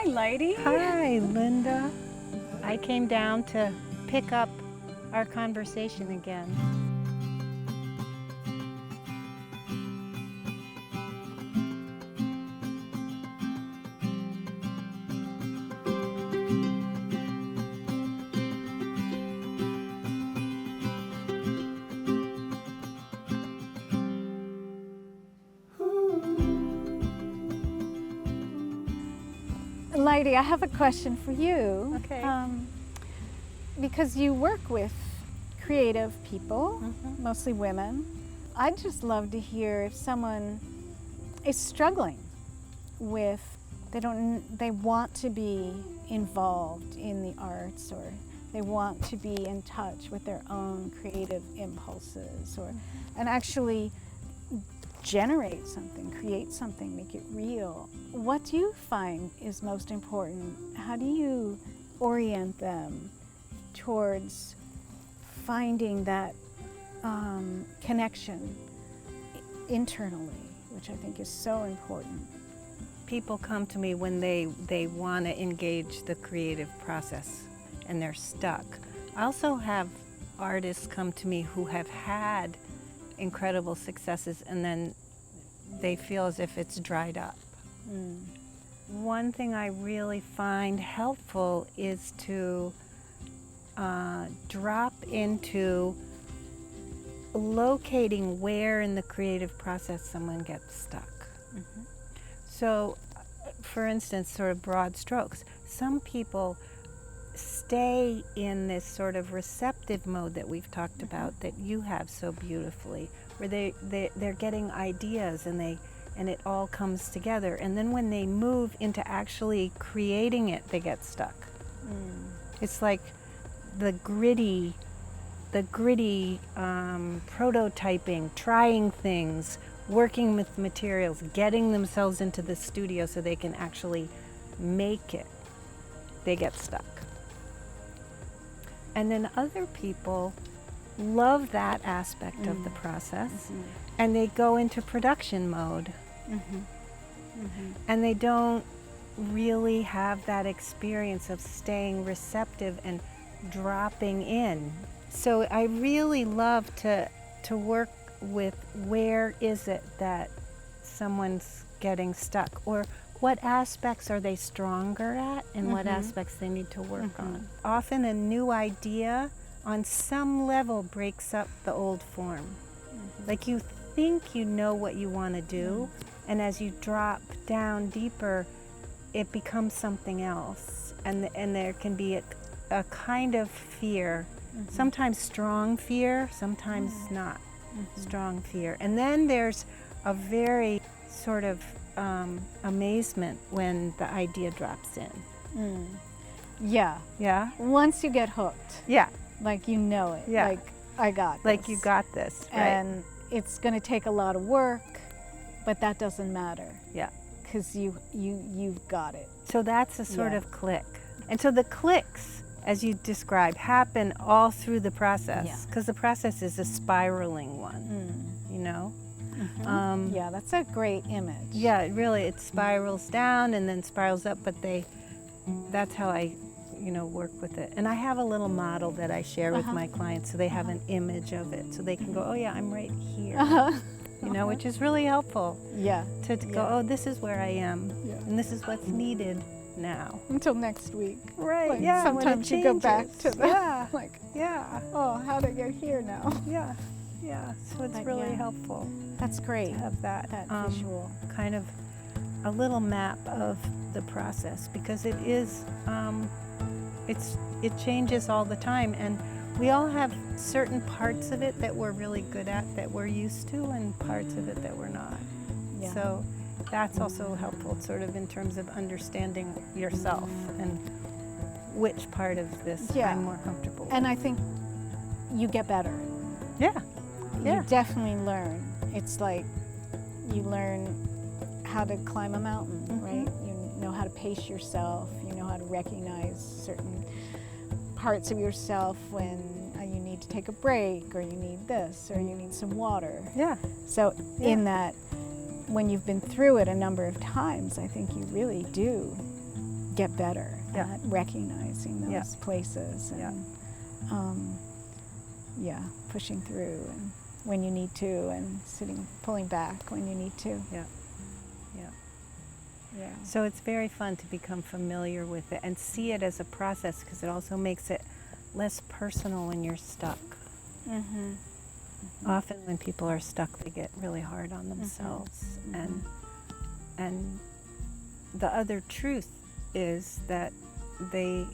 Hi, Lyedie. Hi, Linda. I came down to pick up our conversation again. Lyedie, I have a question for you. Okay. Because you work with creative people, mostly women. I'd just love to hear if someone is struggling with, they want to be involved in the arts, or they want to be in touch with their own creative impulses, and actually generate something, create something, make it real. What do you find is most important? How do you orient them towards finding that connection internally, which I think is so important? People come to me when they want to engage the creative process and they're stuck. I also have artists come to me who have had incredible successes and then they feel as if it's dried up. One thing I really find helpful is to drop into locating where in the creative process someone gets stuck. So, for instance, sort of broad strokes, some people stay in this sort of receptive mode that we've talked about, that you have so beautifully, where they're getting ideas and it all comes together, and then when they move into actually creating it, they get stuck. It's like the gritty prototyping, trying things, working with materials, getting themselves into the studio so they can actually make it. They get stuck. And then other people love that aspect of the process, and they go into production mode. And they don't really have that experience of staying receptive and dropping in. So I really love to work with, where is it that someone's getting stuck, or what aspects are they stronger at and what aspects they need to work on. Often a new idea on some level breaks up the old form. Like you think you know what you want to do, and as you drop down deeper, it becomes something else. And there can be a kind of fear, sometimes strong fear, sometimes not strong fear. And then there's a very sort of amazement when the idea drops in. Yeah. Yeah? Once you get hooked, Yeah. like you know it, Yeah. like I got this. Like you got this, right? And it's going to take a lot of work, but that doesn't matter. Yeah. Because you've got it. So that's a sort of click. And so the clicks, as you describe, happen all through the process, because the process is a spiraling one, you know? Yeah, that's a great image. Yeah, it spirals down and then spirals up, but that's how I, work with it. And I have a little model that I share with my clients, so they have an image of it, so they can go, oh yeah, I'm right here, which is really helpful. Yeah. To go, oh, this is where I am, and this is what's needed now. Until next week. Right, like yeah. Sometimes you go back to the, oh, how'd I get here now? Yeah, so it's really helpful. That's great. To have that visual. Kind of a little map of the process, because it is, it changes all the time, and we all have certain parts of it that we're really good at, that we're used to, and parts of it that we're not. Yeah. So that's also helpful, sort of in terms of understanding yourself and which part of this I'm more comfortable with. And I think you get better. Yeah. You definitely learn. It's like you learn how to climb a mountain, right? You know how to pace yourself. You know how to recognize certain parts of yourself when you need to take a break, or you need this, or you need some water. Yeah. So in that, when you've been through it a number of times, I think you really do get better Yeah. at recognizing those Yeah. places and pushing through and when you need to, and pulling back when you need to. Yeah. Yeah. Yeah. So it's very fun to become familiar with it and see it as a process, because it also makes it less personal when you're stuck. Mm-hmm. Often when people are stuck, they get really hard on themselves. And the other truth is that they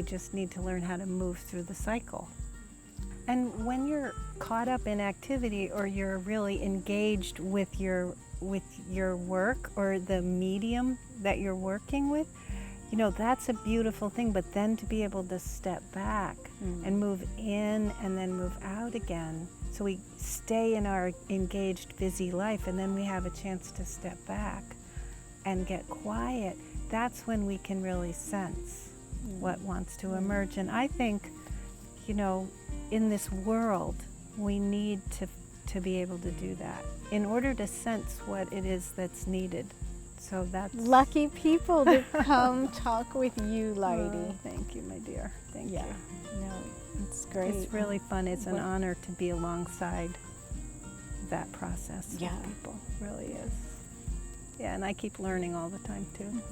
just need to learn how to move through the cycle. And when you're caught up in activity, or you're really engaged with your work or the medium that you're working with, you know, that's a beautiful thing. But then to be able to step back and move in and then move out again, so we stay in our engaged, busy life, and then we have a chance to step back and get quiet, that's when we can really sense what wants to emerge. And I think, you know, in this world, we need to be able to do that in order to sense what it is that's needed. So that's Lucky people to come talk with you, Lyedie. Thank you, my dear. Thank Yeah, you. no, it's great. It's really fun. It's an honor to be alongside that process Yeah. with people. It really is. Yeah, and I keep learning all the time too.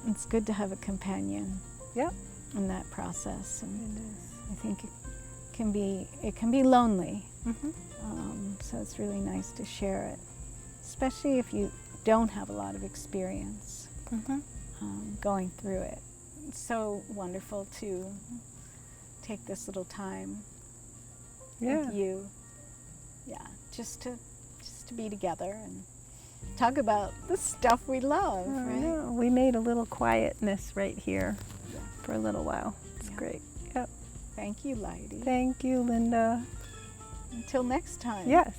It's good to have a companion Yep. in that process, and It is. I think it can be lonely. Mm-hmm. So it's really nice to share it, especially if you don't have a lot of experience going through it. It's so wonderful to take this little time with you, just to be together and talk about the stuff we love, right? Yeah, we made a little quietness right here for a little while. It's Yeah. great. Yep. Thank you, Lyedie. Thank you, Linda. Until next time. Yes.